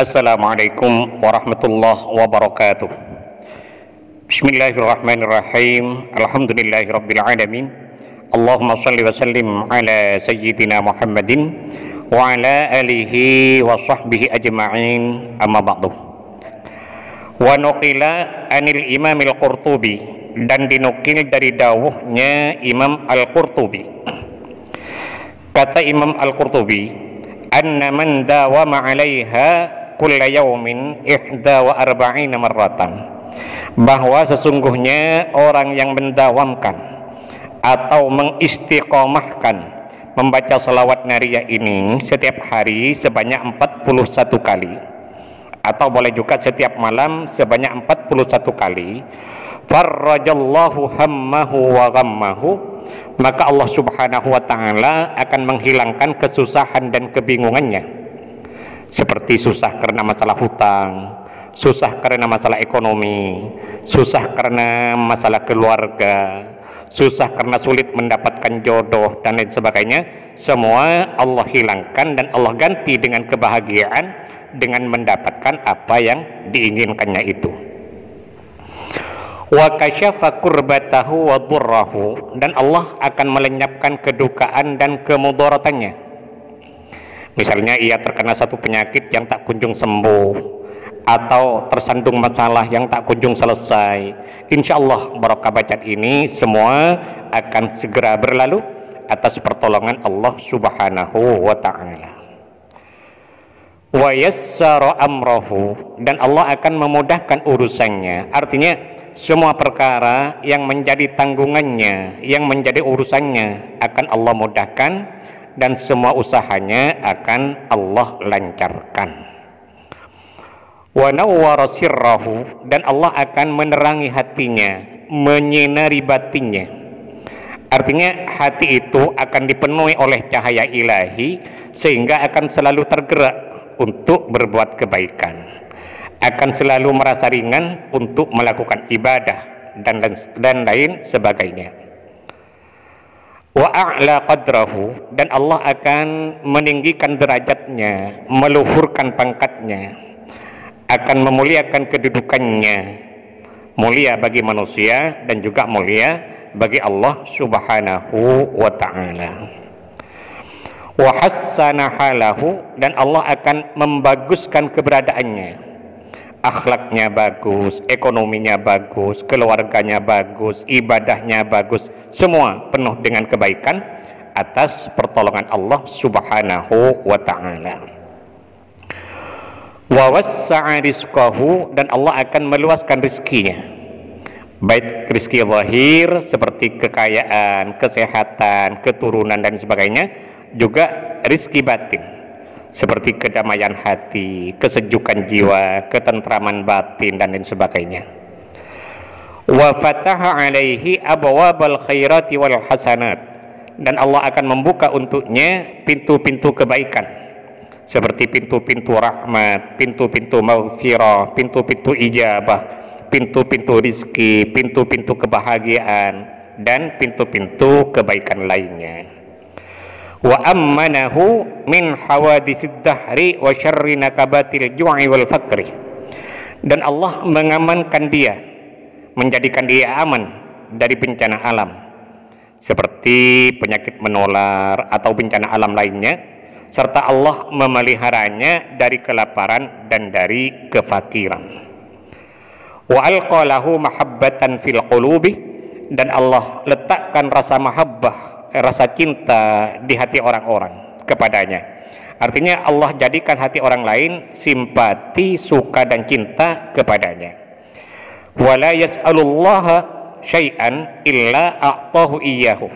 Assalamualaikum warahmatullahi wabarakatuh. Bismillahirrahmanirrahim. Alhamdulillahirabbil alamin. Allahumma shalli wa sallim ala sayyidina Muhammadin wa ala alihi wa sahbihi ajma'in. Amma ba'du. Wa nuqila anil Imam Al-Qurtubi, dan dinukil dari dawuhnya Imam Al-Qurtubi. Kata Imam Al-Qurtubi, anna man dawama 'alaiha kulla yaumin 41 marratan, bahwa sesungguhnya orang yang mendawamkan atau mengistiqomahkan membaca salawat nariyah ini setiap hari sebanyak 41 kali, atau boleh juga setiap malam sebanyak 41 kali, farrajallahu hammahu wa ghammahu, maka Allah subhanahu wa ta'ala akan menghilangkan kesusahan dan kebingungannya, seperti susah karena masalah hutang, susah karena masalah ekonomi, susah karena masalah keluarga, susah karena sulit mendapatkan jodoh dan lain sebagainya. Semua Allah hilangkan dan Allah ganti dengan kebahagiaan dengan mendapatkan apa yang diinginkannya itu. Wa kasyafa kurbatahu wa durrahu, dan Allah akan melenyapkan kedukaan dan kemudaratannya. Misalnya ia terkena satu penyakit yang tak kunjung sembuh, atau tersandung masalah yang tak kunjung selesai, insya Allah barokah bacaan ini semua akan segera berlalu atas pertolongan Allah subhanahu wa ta'ala. Wa yassara amrahu, dan Allah akan memudahkan urusannya. Artinya semua perkara yang menjadi tanggungannya, yang menjadi urusannya akan Allah mudahkan, dan semua usahanya akan Allah lancarkan. Wa nawwara sirrahu, dan Allah akan menerangi hatinya, menyinari batinnya. Artinya hati itu akan dipenuhi oleh cahaya ilahi, sehingga akan selalu tergerak untuk berbuat kebaikan, akan selalu merasa ringan untuk melakukan ibadah dan lain sebagainya. Wa a'la qadrahu, dan Allah akan meninggikan derajatnya, meluhurkan pangkatnya, akan memuliakan kedudukannya, mulia bagi manusia dan juga mulia bagi Allah subhanahu wa ta'ala. Wa hassana halahu, dan Allah akan membaguskan keberadaannya, akhlaknya bagus, ekonominya bagus, keluarganya bagus, ibadahnya bagus, semua penuh dengan kebaikan atas pertolongan Allah subhanahu wa ta'ala. Wa wassa'a rizqahu, dan Allah akan meluaskan rizkinya, baik rizki zahir seperti kekayaan, kesehatan, keturunan dan sebagainya, juga rizki batin seperti kedamaian hati, kesejukan jiwa, ketentraman batin dan lain sebagainya. Wa fataha alaihi abwabal khairati wal hasanat, dan Allah akan membuka untuknya pintu-pintu kebaikan, seperti pintu-pintu rahmat, pintu-pintu maghfirah, pintu-pintu ijabah, pintu-pintu rizki, pintu-pintu kebahagiaan, dan pintu-pintu kebaikan lainnya. Wa ammanahu min hawaditsid dahri wa syarri nakabatil ju'i wal fakri, dan Allah mengamankan dia, menjadikan dia aman dari bencana alam seperti penyakit menular atau bencana alam lainnya, serta Allah memeliharanya dari kelaparan dan dari kefakiran. Wa alqalahu mahabbatan fil qulubi, dan Allah letakkan rasa mahabbah, rasa cinta di hati orang-orang kepadanya. Artinya Allah jadikan hati orang lain simpati, suka dan cinta kepadanya. Wala yas'alullaha syai'an illa a'tahu iyyahu,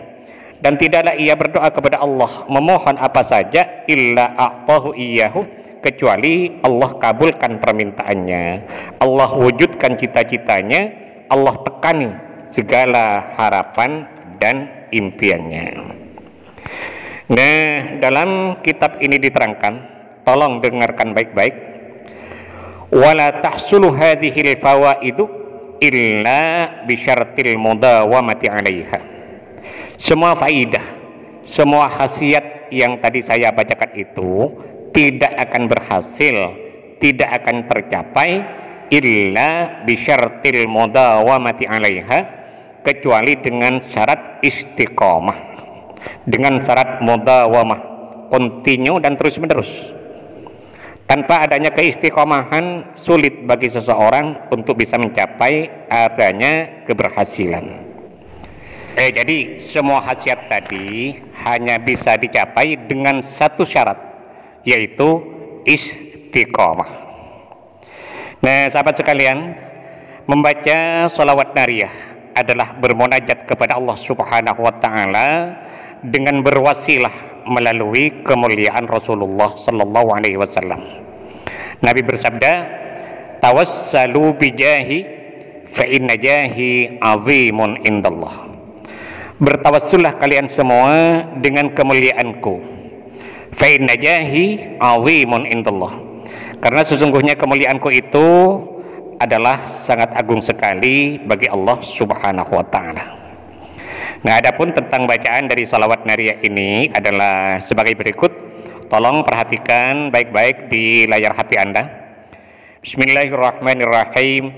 dan tidaklah ia berdoa kepada Allah memohon apa saja illa a'tahu iyyahu, kecuali Allah kabulkan permintaannya, Allah wujudkan cita-citanya, Allah tekani segala harapan dan impiannya. Nah, dalam kitab ini diterangkan, tolong dengarkan baik-baik, wala tahsulu hadhil fawaidu illa bisyartil mudawamati 'alaiha. Semua faidah, semua khasiat yang tadi saya bacakan itu tidak akan berhasil tidak akan tercapai illa bisyartil mudawamati 'alaiha, kecuali dengan syarat istiqomah, dengan syarat mudawamah, continue dan terus menerus. Tanpa adanya keistiqomahan, sulit bagi seseorang untuk bisa mencapai adanya keberhasilan. Jadi semua khasiat tadi hanya bisa dicapai dengan satu syarat, yaitu istiqomah. Nah, sahabat sekalian, membaca sholawat nariyah adalah bermunajat kepada Allah Subhanahu wa Ta'ala dengan berwasilah melalui kemuliaan Rasulullah Sallallahu Alaihi Wasallam. Nabi bersabda, "Tawassalu bijahi, fa inna jahi azimun indallah." Bertawassullah kalian semua dengan kemuliaanku, fa inna jahi azimun indallah, karena sesungguhnya kemuliaanku itu adalah sangat agung sekali bagi Allah Subhanahu wa Ta'ala. Nah, adapun tentang bacaan dari salawat nariyah ini adalah sebagai berikut. Tolong perhatikan baik-baik di layar HP Anda. Bismillahirrahmanirrahim.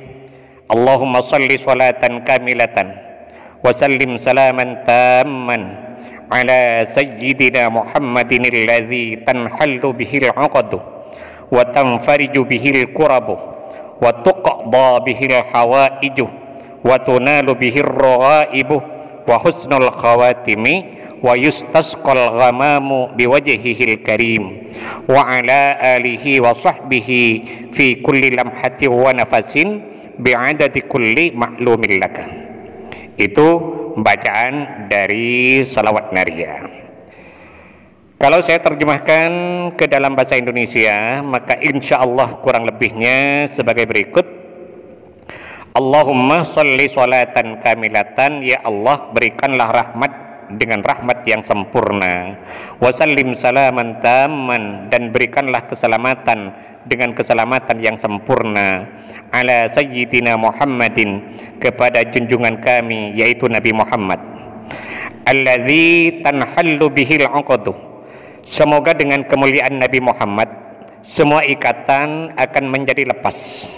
Allahumma salli salatan kamilatan wa sallim salaman tamman ala sayyidina Muhammadin alladhi tanhallu bihil 'uqadu wa tanfariju bihil kurabu wa tuqda bihil hawaiju wa tunalu bihir raghaibu wa husnul khawatimi wa yustasqal ghamamu biwajhihil karim wa ala alihi wa sahbihi fi kulli lamhatin wa nafasin bi'adadi kulli ma'lumin laka. Itu bacaan dari salawat nariyah. Kalau saya terjemahkan ke dalam bahasa Indonesia, maka insya Allah kurang lebihnya sebagai berikut. Allahumma sholli sholatan kamilatan, ya Allah berikanlah rahmat dengan rahmat yang sempurna, wasallim salaman tamman, dan berikanlah keselamatan dengan keselamatan yang sempurna, ala sayyidina Muhammadin, kepada junjungan kami yaitu Nabi Muhammad, alladzi tanhallu bihil 'uqadu, semoga dengan kemuliaan Nabi Muhammad semua ikatan akan menjadi lepas.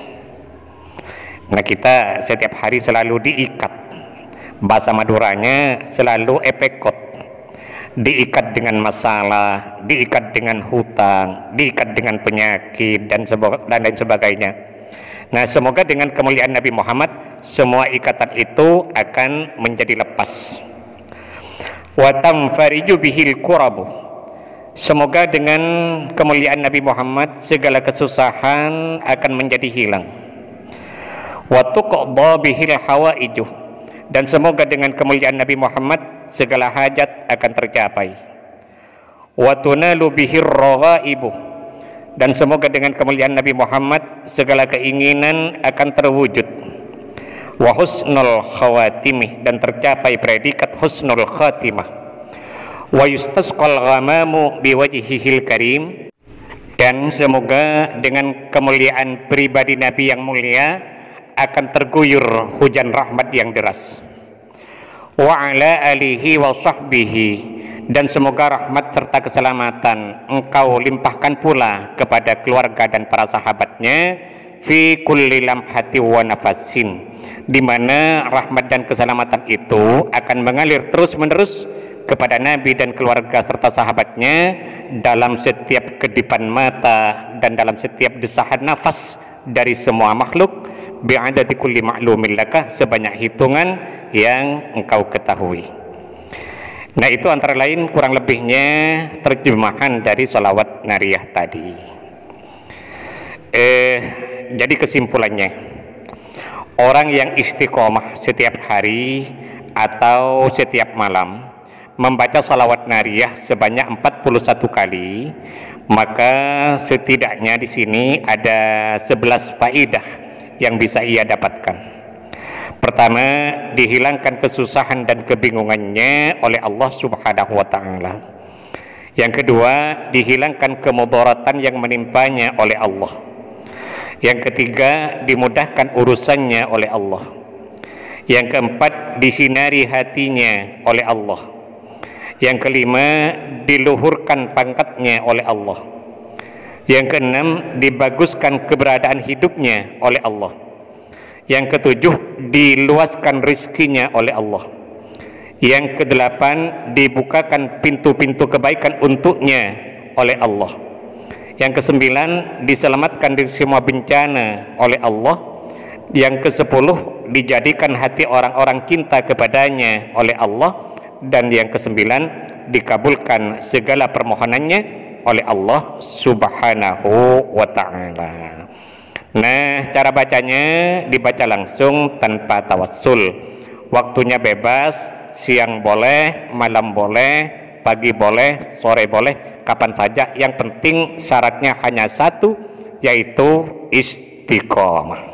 Nah, kita setiap hari selalu diikat, bahasa Maduranya selalu epekot, diikat dengan masalah, diikat dengan hutang, diikat dengan penyakit dan lain sebagainya. Nah, semoga dengan kemuliaan Nabi Muhammad semua ikatan itu akan menjadi lepas. Wa tanfariju bihil kurabu, semoga dengan kemuliaan Nabi Muhammad segala kesusahan akan menjadi hilang. Wa tuqda bihil hawaiju, dan semoga dengan kemuliaan Nabi Muhammad segala hajat akan tercapai. Wa tunalu bihir raghaibu, dan semoga dengan kemuliaan Nabi Muhammad segala keinginan akan terwujud. Wa husnul khawatimih, dan tercapai predikat husnul khatimah. Wa yustasqal ghamamu biwajhihil karim, dan semoga dengan kemuliaan pribadi Nabi yang mulia akan terguyur hujan rahmat yang deras. Wa ala alihi wa sahbihi, dan semoga rahmat serta keselamatan engkau limpahkan pula kepada keluarga dan para sahabatnya, fi kulli lamhati wa nafasin, di mana rahmat dan keselamatan itu akan mengalir terus menerus kepada Nabi dan keluarga serta sahabatnya dalam setiap kedipan mata dan dalam setiap desahan nafas dari semua makhluk, bi'adati kulli ma'lumin laka, sebanyak hitungan yang engkau ketahui. Nah, itu antara lain kurang lebihnya terjemahan dari sholawat nariyah tadi. Jadi kesimpulannya, orang yang istiqomah setiap hari atau setiap malam membaca sholawat nariyah sebanyak 41 kali, maka setidaknya di sini ada 11 faidah yang bisa ia dapatkan. Pertama, dihilangkan kesusahan dan kebingungannya oleh Allah Subhanahu wa Ta'ala. Yang kedua, dihilangkan kemudaratan yang menimpanya oleh Allah. Yang ketiga, dimudahkan urusannya oleh Allah. Yang keempat, disinari hatinya oleh Allah. Yang kelima, diluhurkan pangkatnya oleh Allah. Yang keenam, dibaguskan keberadaan hidupnya oleh Allah. Yang ketujuh, diluaskan rizkinya oleh Allah. Yang kedelapan, dibukakan pintu-pintu kebaikan untuknya oleh Allah. Yang kesembilan, diselamatkan dari semua bencana oleh Allah. Yang kesepuluh, dijadikan hati orang-orang cinta kepadanya oleh Allah. Dan yang kesembilan, dikabulkan segala permohonannya oleh Allah Subhanahu wa ta'ala. Nah, cara bacanya dibaca langsung tanpa tawassul. Waktunya bebas, siang boleh, malam boleh, pagi boleh, sore boleh, kapan saja. Yang penting syaratnya hanya satu, yaitu istiqomah.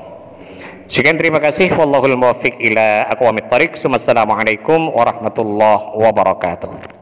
Sekian, terima kasih. Wallahul muwaffiq ila aqwamit thoriq. Assalamualaikum warahmatullahi wabarakatuh.